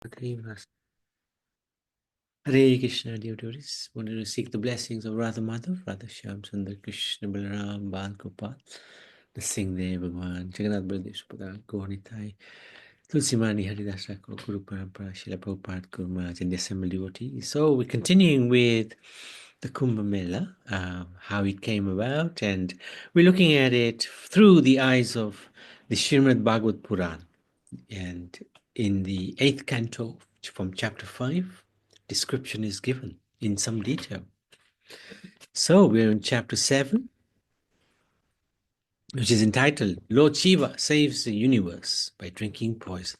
Hare Krishna, dear devotees. Wanted to seek the blessings of Radha Madhav, Radha Shyam Sundar Krishna Balaram Bal Gopal, the Singh Bhagwan, Jagannath Baladev Subhadra, Gaurnitai, Tulsimani Haridas Thakur, Guru Parampara, Srila Prabhupada, Guru Maharaj, and the assembled devotees. So we're continuing with the Kumbha Mela, how it came about, and we're looking at it through the eyes of the Srimad Bhagavad Puran. And in the 8th canto, from chapter 5, description is given in some detail. So we're in chapter 7, which is entitled Lord Shiva Saves the Universe by Drinking Poison.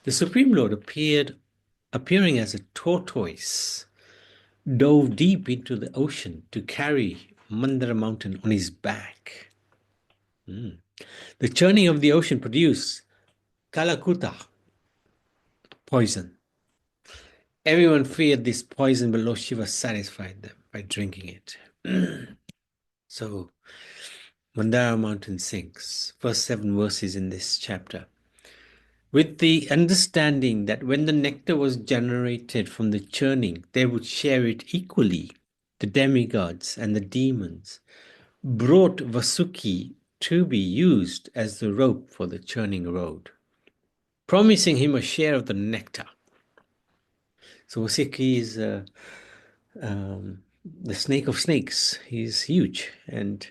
The Supreme Lord appearing as a tortoise, dove deep into the ocean to carry Mandara mountain on his back. The churning of the ocean produced Kalakuta poison. Everyone feared this poison, but Lord Shiva satisfied them by drinking it. So, Mandara mountain sinks. First 7 verses in this chapter. With the understanding that when the nectar was generated from the churning, they would share it equally, the demigods and the demons brought Vasuki to be used as the rope for the churning road, promising him a share of the nectar. So Vasuki is the snake of snakes. He's huge, and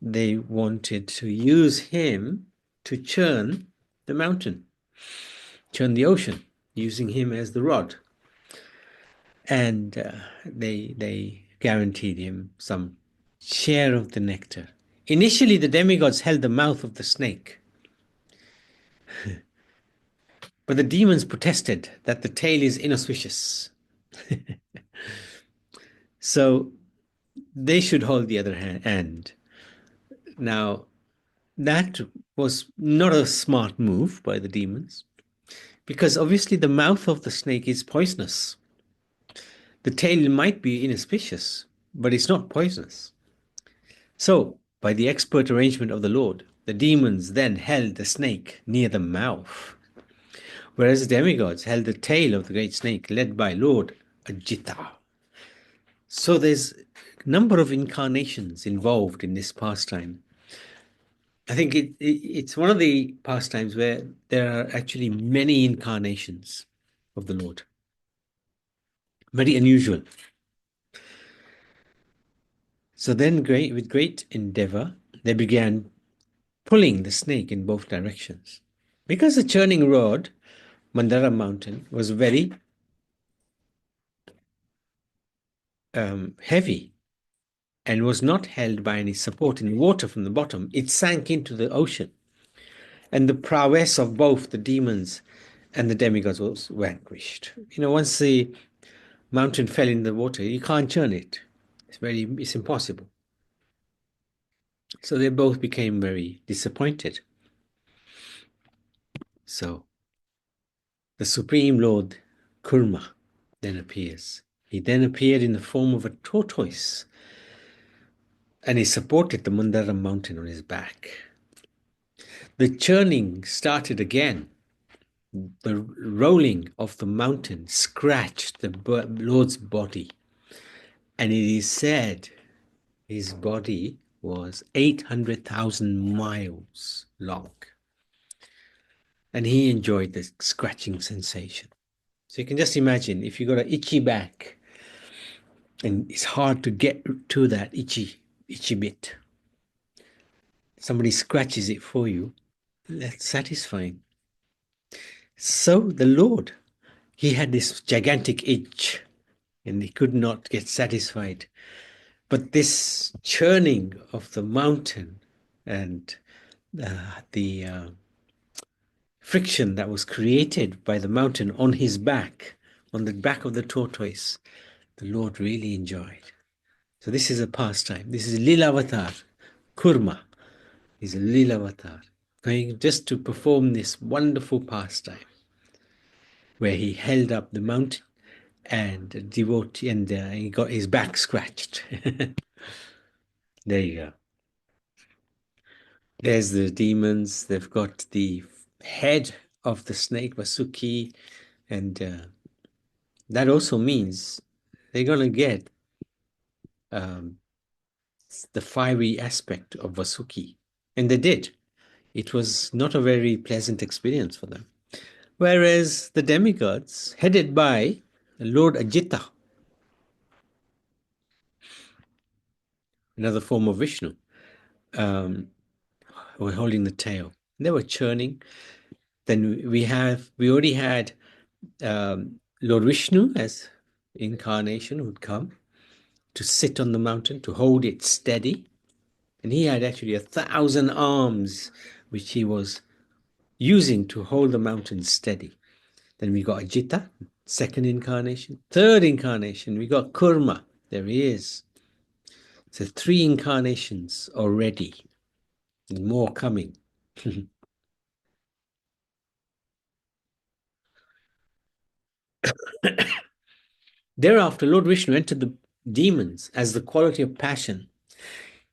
they wanted to use him to churn the mountain, churn the ocean, using him as the rod. And they guaranteed him some share of the nectar. Initially, the demigods held the mouth of the snake, but the demons protested that the tail is inauspicious. So they should hold the other hand. Now, that was not a smart move by the demons, because obviously the mouth of the snake is poisonous. The tail might be inauspicious, but it's not poisonous. So, by the expert arrangement of the Lord, the demons then held the snake near the mouth, whereas the demigods held the tail of the great snake led by Lord Ajita. So there's a number of incarnations involved in this pastime. I think it's one of the pastimes where there are actually many incarnations of the Lord. Very unusual. So then, with great endeavor, they began pulling the snake in both directions. Because the churning rod, Mandara mountain, was very heavy and was not held by any support in water from the bottom, it sank into the ocean. And the prowess of both the demons and the demigods was vanquished. Once the mountain fell in the water, you can't churn it. It's impossible. So they both became very disappointed. So the Supreme Lord Kurma then appears. He then appeared in the form of a tortoise, and he supported the Mandara mountain on his back. The churning started again. The rolling of the mountain scratched the Lord's body, and it is said his body was 800,000 miles long, and he enjoyed the scratching sensation. So you can just imagine if you got an itchy back, and it's hard to get to that itchy bit. Somebody scratches it for you. That's satisfying. So the Lord, he had this gigantic itch, and he could not get satisfied. But this churning of the mountain and the friction that was created by the mountain on his back, on the back of the tortoise, the Lord really enjoyed. So this is a pastime. This is Lilavatar, Kurma. He's a Lilavatar, going just to perform this wonderful pastime where he held up the mountain and devotee, and he got his back scratched. There you go. There's the demons. They've got the head of the snake Vasuki, And that also means they're going to get um, the fiery aspect of Vasuki. And they did. It was not a very pleasant experience for them. Whereas the demigods, headed by Lord Ajita, another form of Vishnu, um, were holding the tail. They were churning. Then we already had Lord Vishnu as incarnation would come to sit on the mountain to hold it steady, and he had actually 1,000 arms which he was using to hold the mountain steady. Then we got Ajita, second incarnation. Third incarnation, we got Kurma. There he is. So 3 incarnations already, and more coming. Thereafter, Lord Vishnu entered the demons as the quality of passion.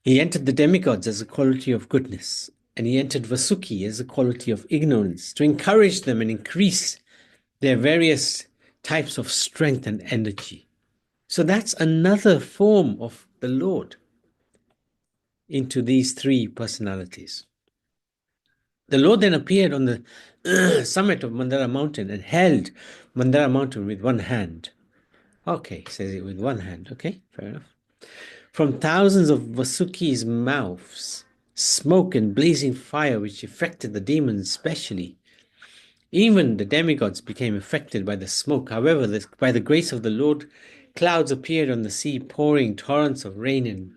He entered the demigods as a quality of goodness. And he entered Vasuki as a quality of ignorance to encourage them and increase their various types of strength and energy. So that's another form of the Lord into these 3 personalities. The Lord then appeared on the summit of Mandara mountain and held Mandara mountain with one hand. Okay, says it with one hand. Okay, fair enough. From thousands of Vasuki's mouths, smoke and blazing fire, which affected the demons especially. Even the demigods became affected by the smoke. However, by the grace of the Lord, clouds appeared on the sea, pouring torrents of rain,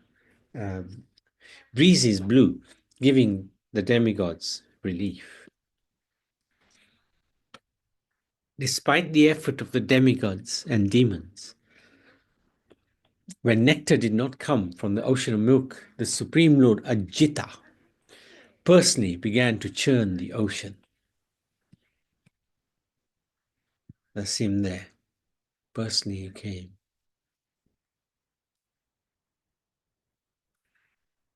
and breezes blew, giving the demigods relief. Despite the effort of the demigods and demons, when nectar did not come from the ocean of milk, the Supreme Lord Ajita personally began to churn the ocean. That's him there. Personally, he came.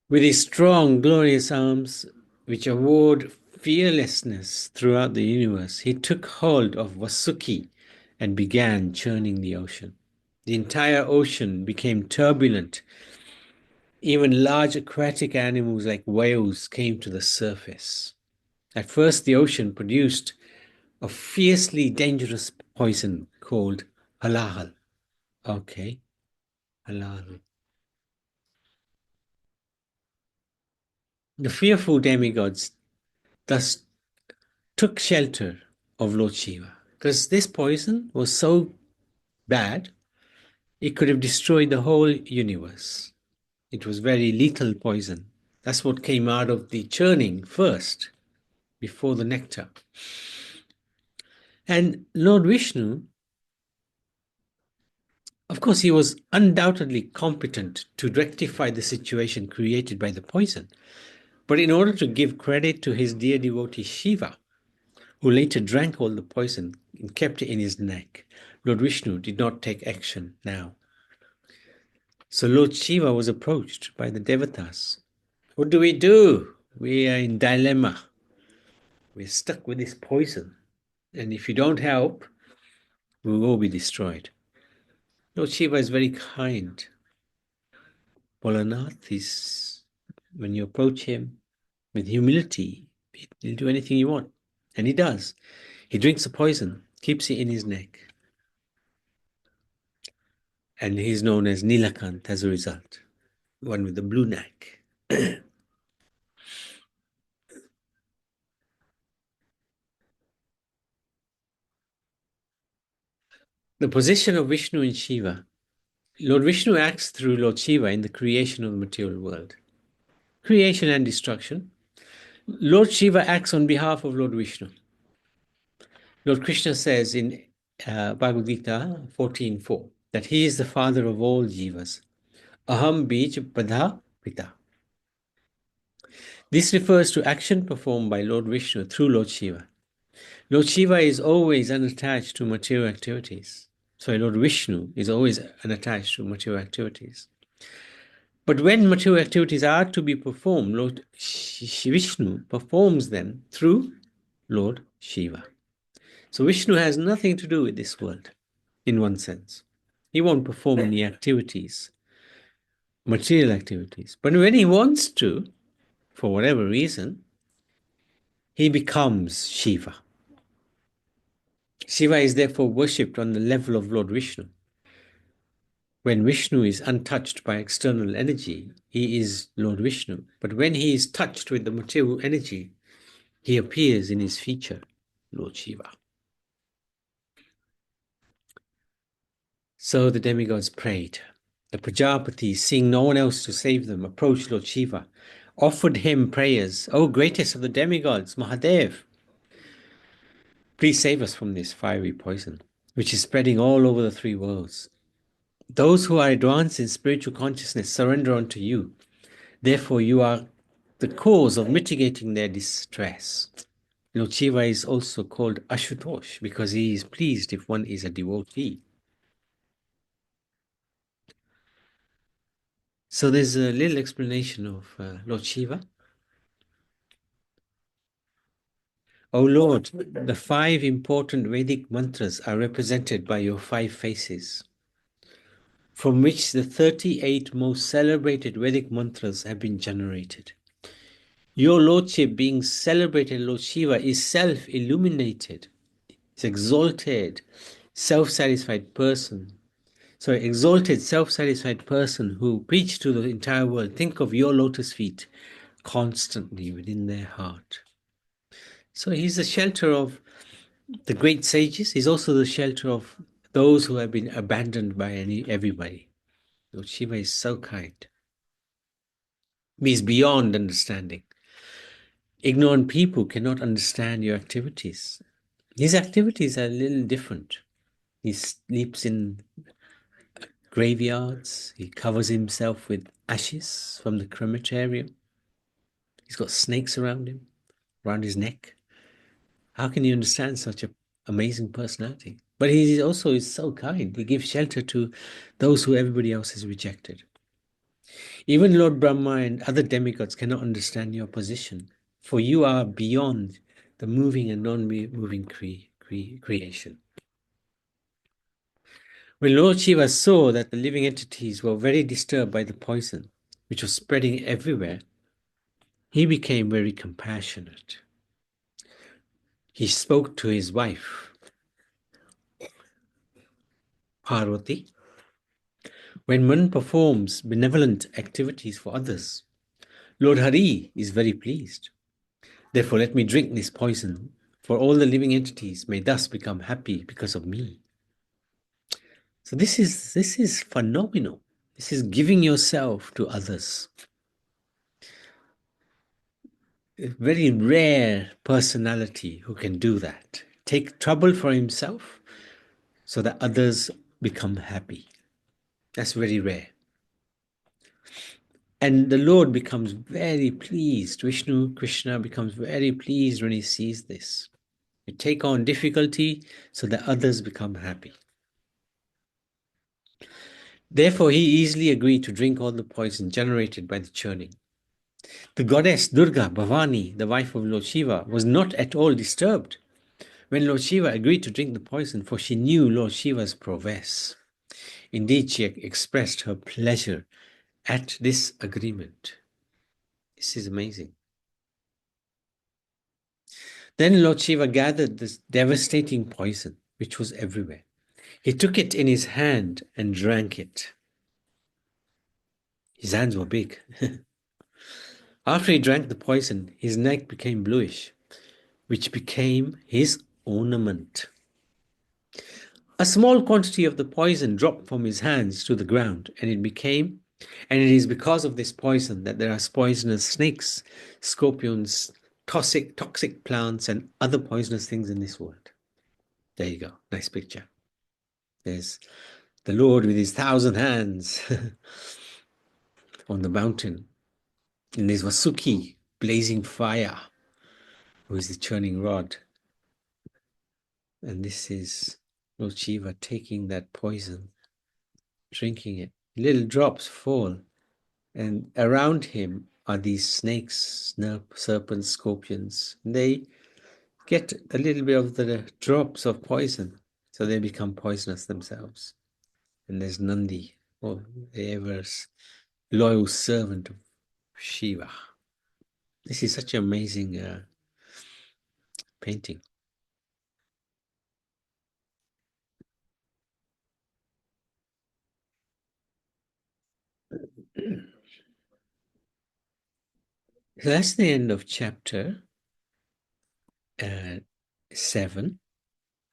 With his strong, glorious arms, which award fearlessness throughout the universe, he took hold of Vasuki and began churning the ocean. The entire ocean became turbulent. Even large aquatic animals like whales came to the surface. At first, the ocean produced a fiercely dangerous poison called halahal. Okay, halahal. The fearful demigods thus took shelter of Lord Shiva because this poison was so bad it could have destroyed the whole universe. It was very lethal poison. That's what came out of the churning first before the nectar. And Lord Vishnu, of course, he was undoubtedly competent to rectify the situation created by the poison. But in order to give credit to his dear devotee Shiva, who later drank all the poison and kept it in his neck, Lord Vishnu did not take action now. So Lord Shiva was approached by the devatas. What do? We are in dilemma. We're stuck with this poison. And if you don't help, we will be destroyed. Lord Shiva is very kind. Bholanath is, when you approach him with humility, he'll do anything you want. And he does. He drinks the poison, keeps it in his neck. And he's known as Nilakant as a result, one with the blue neck. The position of Vishnu and Shiva. Lord Vishnu acts through Lord Shiva in the creation of the material world. Creation and destruction. Lord Shiva acts on behalf of Lord Vishnu. Lord Krishna says in Bhagavad Gita 14:4 that he is the father of all jivas. Aham bij padha pita. This refers to action performed by Lord Vishnu through Lord Shiva. Lord Shiva is always unattached to material activities. Sorry, Lord Vishnu is always unattached to material activities. But when material activities are to be performed, Lord Vishnu performs them through Lord Shiva. So Vishnu has nothing to do with this world, in one sense. He won't perform any activities, material activities. But when he wants to, for whatever reason, he becomes Shiva. Shiva is therefore worshipped on the level of Lord Vishnu. When Vishnu is untouched by external energy, he is Lord Vishnu. But when he is touched with the material energy, he appears in his feature, Lord Shiva. So the demigods prayed. The Prajapati, seeing no one else to save them, approached Lord Shiva, offered him prayers. O greatest of the demigods, Mahadev, please save us from this fiery poison, which is spreading all over the three worlds. Those who are advanced in spiritual consciousness surrender unto you. Therefore, you are the cause of mitigating their distress. Lord Shiva is also called Ashutosh because he is pleased if one is a devotee. So there's a little explanation of Lord Shiva. O Lord, the 5 important Vedic mantras are represented by your 5 faces, from which the 38 most celebrated Vedic mantras have been generated. Your Lordship, being celebrated, Lord Shiva, is self-illuminated, is exalted, self-satisfied person. So, exalted, self-satisfied person who preach to the entire world. Think of your lotus feet constantly within their heart. So he's the shelter of the great sages. He's also the shelter of those who have been abandoned by everybody. Lord Shiva is so kind. He's beyond understanding. Ignorant people cannot understand your activities. His activities are a little different. He sleeps in graveyards. He covers himself with ashes from the crematorium. He's got snakes around him, around his neck. How can you understand such an amazing personality? But he also is so kind. He gives shelter to those who everybody else has rejected. Even Lord Brahma and other demigods cannot understand your position, for you are beyond the moving and non-moving creation. When Lord Shiva saw that the living entities were very disturbed by the poison, which was spreading everywhere, he became very compassionate. He spoke to his wife, Parvati. When one performs benevolent activities for others, Lord Hari is very pleased. Therefore, let me drink this poison, for all the living entities may thus become happy because of me. So this is phenomenal. This is giving yourself to others. A very rare personality who can do that. Take trouble for himself so that others become happy. That's very rare. And the Lord becomes very pleased. Vishnu, Krishna becomes very pleased when he sees this. You take on difficulty so that others become happy. Therefore, he easily agreed to drink all the poison generated by the churning. The goddess Durga, Bhavani, the wife of Lord Shiva, was not at all disturbed when Lord Shiva agreed to drink the poison, for she knew Lord Shiva's prowess. Indeed, she expressed her pleasure at this agreement. This is amazing. Then Lord Shiva gathered this devastating poison, which was everywhere. He took it in his hand and drank it. His hands were big. After he drank the poison, his neck became bluish, which became his ornament. A small quantity of the poison dropped from his hands to the ground, and it is because of this poison that there are poisonous snakes, scorpions, toxic plants, and other poisonous things in this world. There you go. Nice picture. There's the Lord with his 1,000 hands on the mountain. And there's Vasuki, blazing fire, who is the churning rod. And this is Lord Shiva taking that poison, drinking it. Little drops fall, and around him are these snakes, serpents, scorpions. They get a little bit of the drops of poison, so they become poisonous themselves. And there's Nandi, oh, the ever loyal servant of Shiva. This is such an amazing painting. So that's the end of chapter uh, 7.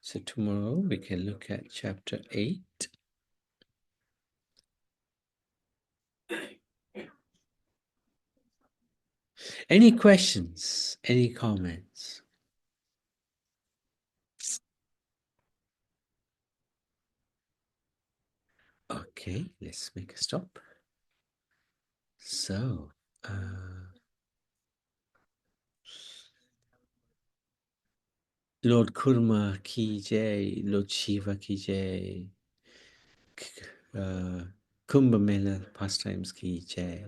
So tomorrow we can look at chapter 8. Any questions? Any comments? Okay, let's make a stop. So, Lord Kurma ki jai, Lord Shiva ki jai, Kumbha Mela pastimes ki jai.